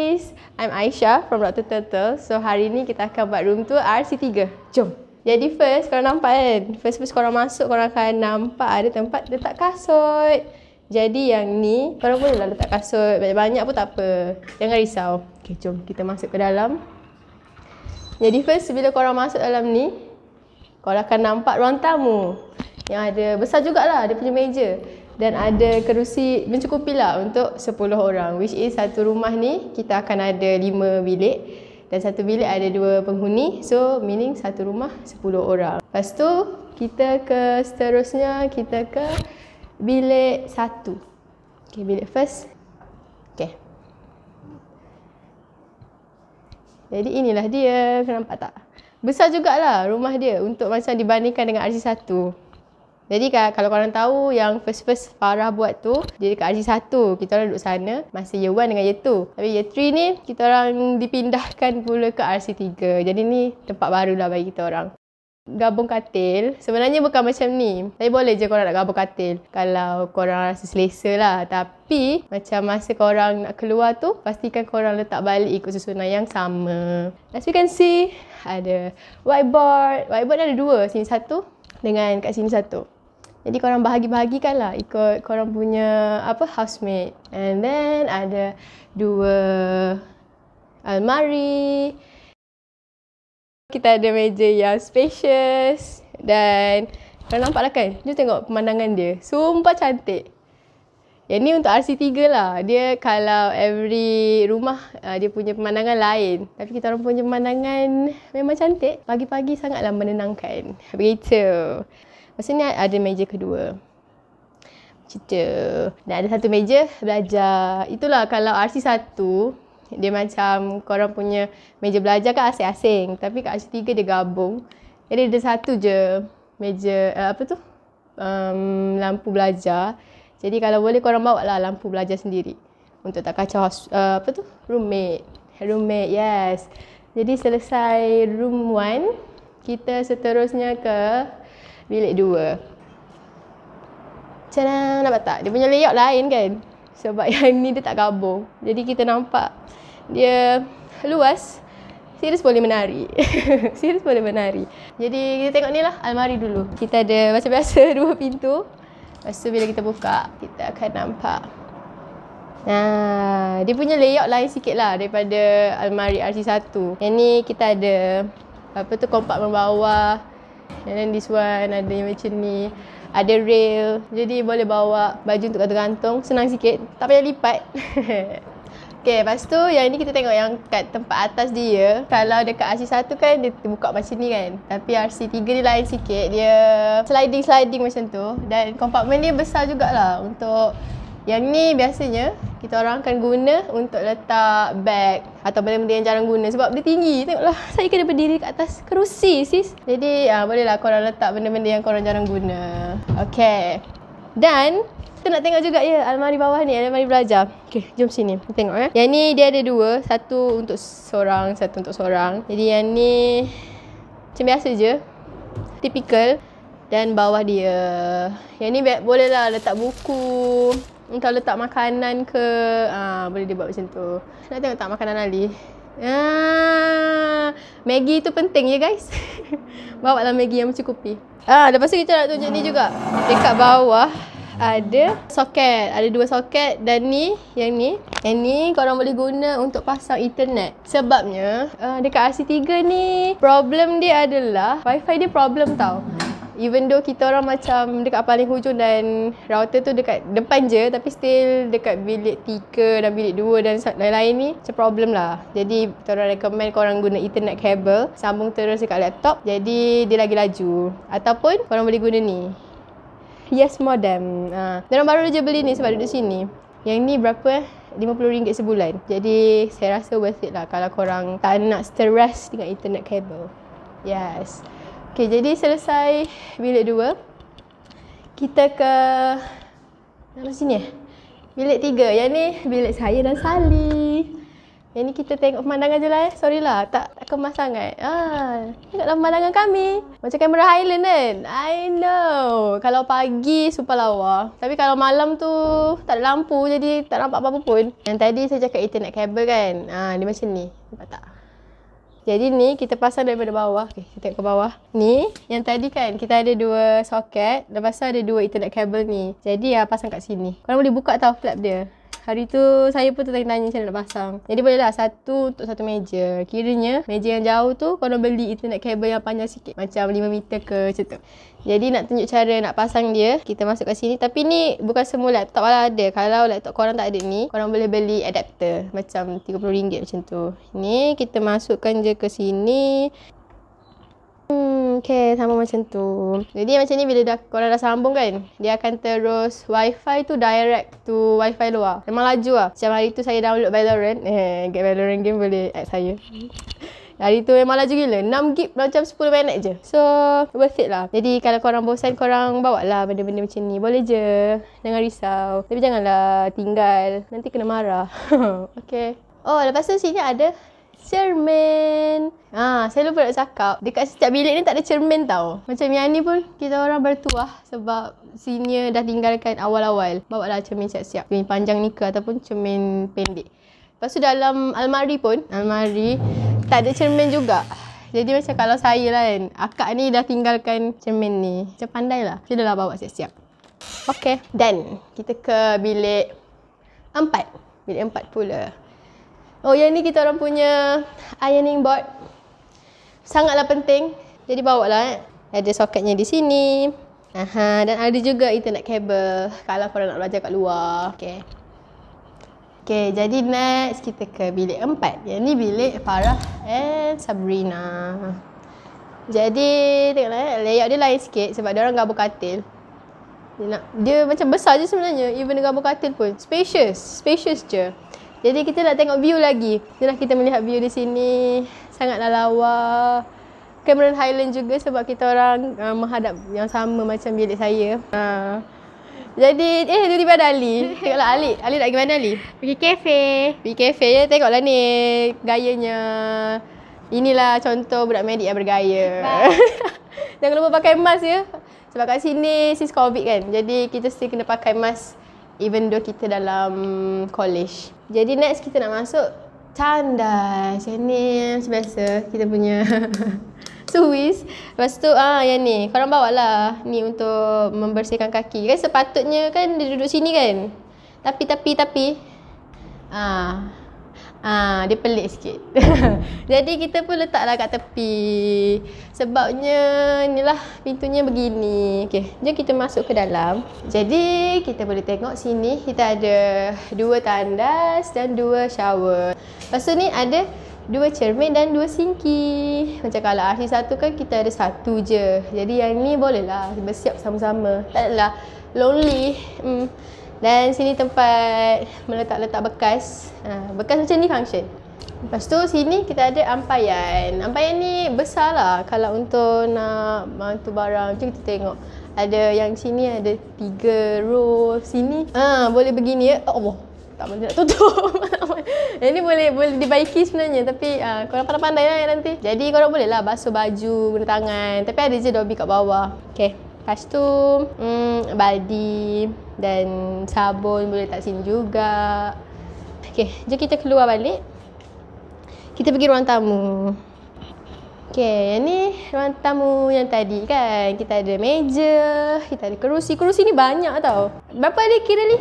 guys, I'm Aisyah from Dr. Turtle. So hari ni kita akan buat room tour RC3. Jom. Jadi first korang nampak kan, first korang masuk korang akan nampak ada tempat letak kasut. Jadi yang ni korang bolehlah letak kasut, banyak-banyak pun tak apa, jangan risau. Okay, jom kita masuk ke dalam. Jadi first bila korang masuk dalam ni, korang akan nampak ruang tamu yang ada besar jugalah dia punya meja. Dan ada kerusi mencukupi lah untuk 10 orang. Which is satu rumah ni kita akan ada 5 bilik. Dan satu bilik ada 2 penghuni. So meaning satu rumah 10 orang. Lepas tu kita ke seterusnya, kita ke bilik 1. Okay, bilik first. Okay. Jadi inilah dia. Nampak tak? Besar jugalah rumah dia untuk macam dibandingkan dengan RC1. Jadi kalau korang tahu yang first Farah buat tu, dia dekat RC1, kita orang duduk sana masa year 1 dengan year 2. Tapi year 3 ni kita orang dipindahkan pula ke RC3. Jadi ni tempat baru lah bagi kita orang. Gabung katil, sebenarnya bukan macam ni. Tapi boleh je korang nak gabung katil kalau korang rasa selesa lah. Tapi macam masa korang nak keluar tu, pastikan korang letak balik ikut susunan yang sama. As you can see, ada whiteboard. Whiteboard ada 2, sini 1 dengan kat sini 1. Jadi korang bahagi-bahagikan lah ikut korang punya housemate. And then ada 2 almari. Kita ada meja yang spacious. Dan korang nampak lah kan? Jom tengok pemandangan dia. Sumpah cantik. Yang ni untuk RC3 lah. Dia kalau every rumah dia punya pemandangan lain. Tapi kita orang punya pemandangan memang cantik. Pagi-pagi sangatlah menenangkan. Begitu. Lepas ni ada meja kedua. Macam tu. Dan ada satu meja belajar. Itulah kalau RC1, dia macam korang punya meja belajar kan asing-asing. Tapi kat RC3 dia gabung. Jadi ada satu je meja, lampu belajar. Jadi kalau boleh korang bawa lah lampu belajar sendiri. Untuk tak kacau, roommate. Roommate, yes. Jadi selesai room 1, kita seterusnya ke bilik 2. Macam mana, nampak tak? Dia punya layout lain kan? Sebab yang ni dia tak gabung. Jadi kita nampak dia luas. Serius boleh menari. Serius boleh menari. Jadi kita tengok ni lah almari dulu. Kita ada macam biasa 2 pintu. Lepas tu bila kita buka, kita akan nampak. Nah, dia punya layout lain sikit lah daripada almari RC1. Yang ni kita ada kompartmen bawah. And then this one ada yang macam ni. Ada rail. Jadi boleh bawa baju untuk gantung. Senang sikit. Tak payah lipat. Okay, lepas tu yang ni kita tengok yang kat tempat atas dia. Kalau dekat RC1 kan dia terbuka macam ni kan. Tapi RC3 ni lain sikit. Dia sliding macam tu. Dan kompartmen dia besar jugalah. Untuk yang ni biasanya kita orang akan guna untuk letak beg atau benda-benda yang jarang guna. Sebab dia tinggi. Tengoklah, saya kena berdiri kat atas kerusi sis. Jadi bolehlah korang letak benda-benda yang korang jarang guna. Okay. Dan kita nak tengok juga almari bawah ni, almari belajar. Okay, jom sini. Kita tengok Yang ni dia ada 2. Satu untuk seorang, satu untuk seorang. Jadi yang ni macam biasa je. Typical. Dan bawah dia. Yang ni bolehlah letak buku. Untuk letak makanan ke, boleh dia buat macam tu. Nak tengok tak makanan Ali? Maggi tu penting ya guys. Bawa lah Maggi yang mencukupi. Lepas tu kita nak tunjuk ni juga. Dekat bawah ada soket. Ada 2 soket dan yang ni korang boleh guna untuk pasang internet. Sebabnya dekat RC3 ni problem dia adalah wifi dia problem tau. Even though kita orang macam dekat paling hujung dan router tu dekat depan je, tapi still dekat bilik 3 dan bilik 2 dan lain-lain ni macam problem lah. Jadi kita orang recommend korang guna ethernet cable, sambung terus dekat laptop, jadi dia lagi laju. Ataupun korang boleh guna ni, Yes modem. Diorang baru je beli ni sebab duduk sini. Yang ni berapa RM50 sebulan. Jadi saya rasa worth it lah kalau korang tak nak stress dengan ethernet cable. Yes. Okay, jadi selesai bilik 2. Kita ke sini bilik 3. Yang ni bilik saya dan Sally. Yang ni kita tengok pemandangan je lah Sorry lah, tak kemas sangat. Tengoklah pemandangan kami. Macam kamera Highland kan. I know. Kalau pagi super lawa. Tapi kalau malam tu tak ada lampu jadi tak nampak apa-apa pun. Yang tadi saya cakap Ethernet cable kan. Dia macam ni. Nampak tak? Jadi ni kita pasang daripada bawah. Okay, kita tengok ke bawah. Ni yang tadi kan kita ada 2 soket. Lepas tu ada 2 Ethernet cable ni. Jadi pasang kat sini. Korang boleh buka tau flap dia. Hari tu saya pun tanya macam mana nak pasang. Jadi bolehlah satu untuk satu meja. Kiranya meja yang jauh tu korang beli Ethernet cable yang panjang sikit. Macam 5 meter ke macam tu. Jadi nak tunjuk cara nak pasang dia. Kita masuk kat sini. Tapi ni bukan semua laptop lah ada. Kalau laptop korang tak ada ni, korang boleh beli adapter. Macam RM30 macam tu. Ni kita masukkan je ke sini. Okay, sama macam tu. Jadi macam ni bila korang dah sambung kan, dia akan terus wifi tu direct to wifi luar. Memang laju lah. Macam hari tu saya download Valorant. Get Valorant game boleh add saya. Hari tu memang laju gila. 6GB macam 10 minit je. So, worth it lah. Jadi kalau korang bosan, korang bawa lah benda-benda macam ni. Boleh je. Jangan risau. Tapi janganlah tinggal. Nanti kena marah. Okay. Oh, lepas tu sini ada cermin. Saya lupa nak cakap. Dekat setiap bilik ni tak ada cermin tau. Macam yang ni pun kita orang bertuah sebab senior dah tinggalkan awal-awal. Bawa lah cermin siap-siap. Cermin panjang ni ke ataupun cermin pendek. Lepas tu dalam almari pun, tak ada cermin juga. Jadi macam kalau saya lah kan, akak ni dah tinggalkan cermin ni. Macam pandai lah. Dia dah bawa siap-siap. Okay. Dan kita ke bilik 4. Bilik 4 pula. Oh, yang ni kita orang punya ironing board. Sangatlah penting. Jadi bawa lah. Ada soketnya di sini. Dan ada juga Ethernet cable kalau korang nak belajar kat luar. Okay, jadi next kita ke bilik 4. Yang ni bilik Farah and Sabrina. Jadi tengoklah layout dia lain sikit sebab dia orang gabung katil. Dia macam besar je sebenarnya. Even dia gabung katil pun. Spacious je. Jadi kita nak tengok view lagi. Inilah kita melihat view di sini. Sangatlah lawa. Cameron Highland juga sebab kita orang menghadap yang sama macam bilik saya. Jadi, tiba-tiba ada Ali. Tengoklah Ali. Ali nak pergi mana Ali? Pergi kafe ya. Tengoklah ni gayanya. Inilah contoh budak medik yang bergaya. Jangan lupa pakai mask ya. Sebab kat sini since COVID kan. Jadi kita still kena pakai mask even though kita dalam college. Jadi next kita nak masuk tandas. Yang ni macam biasa kita punya Swiss. Lepas tu yang ni korang bawa lah ni untuk membersihkan kaki. Kan sepatutnya kan dia duduk sini kan. Tapi dia pelik sikit. Jadi kita pun letaklah kat tepi. Sebabnya inilah pintunya begini. Okay, jom kita masuk ke dalam. Jadi kita boleh tengok sini kita ada 2 tandas dan 2 shower. Lepas tu ni ada 2 cermin dan 2 sinki. Macam kalau RC1 kan kita ada 1 je. Jadi yang ni boleh lah bersiap sama-sama. Tak adalah lonely. Dan sini tempat meletak-letak bekas. Bekas macam ni function. Lepas tu sini kita ada ampaian. Ampaian ni besar lah kalau untuk nak bantu barang. Macam kita tengok. Ada yang sini ada 3 row. Sini boleh begini ya. Allah, tak boleh nak tutup. Yang ni boleh dibaiki sebenarnya. Tapi korang pandai-pandai lah nanti. Jadi korang boleh lah basuh baju guna tangan. Tapi ada je dobi kat bawah. Okay. Lepas tu baldi dan sabun boleh letak sini juga. Okay, jom kita keluar balik. Kita pergi ruang tamu. Okay, yang ni ruang tamu yang tadi kan. Kita ada meja, kita ada kerusi. Kerusi ni banyak tau. Berapa ada kira ni?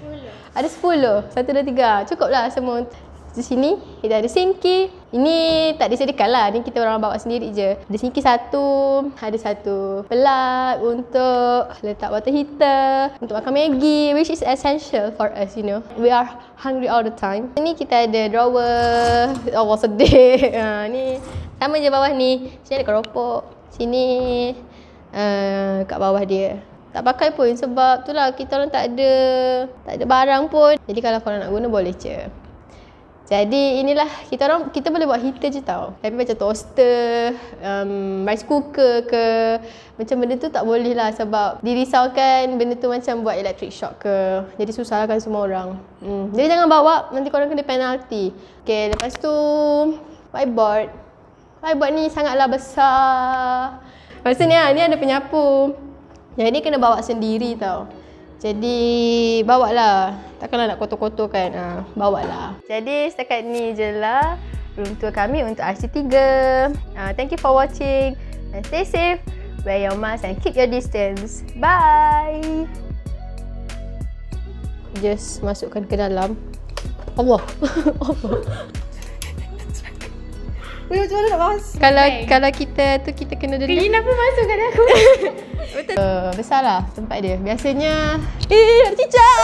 10. Ada 10. 1, 2, 3. Cukup lah semua. Di sini kita ada sinki. Ini tak disediakan lah. Ni kita orang bawa sendiri je. Ada sinki 1. Ada 1 pelak untuk letak water heater. Untuk makan Maggi. Which is essential for us, you know. We are hungry all the time. Ini kita ada drawer. Allah sedih. Ni sama je bawah ni. Sini ada keropok. Sini kat bawah dia. Tak pakai pun sebab tu lah kita orang tak ada barang pun. Jadi kalau korang nak guna boleh je. Jadi inilah kita boleh buat heater je tau. Tapi macam toaster, rice cooker ke, macam benda tu tak boleh lah sebab dirisaukan benda tu macam buat electric shock ke. Jadi susah lah kan semua orang. Jadi jangan bawa, nanti korang kena penalty. Okay, lepas tu whiteboard. Whiteboard ni sangatlah besar. Lepas tu ni ada penyapu. Jadi kena bawa sendiri tau. Jadi bawa lah. Takkanlah nak kotor-kotor kan. Bawa lah. Jadi setakat ni je lah room tour kami untuk RC3. Thank you for watching. And stay safe. Wear your mask and keep your distance. Bye. Just masukkan ke dalam. Allah. Allah. Weh, macam mana nak masuk? Kalau kita tu kita kena dulu. Kenapa masukkan aku? Betul. Besar lah tempat dia. Biasanya ada cicak.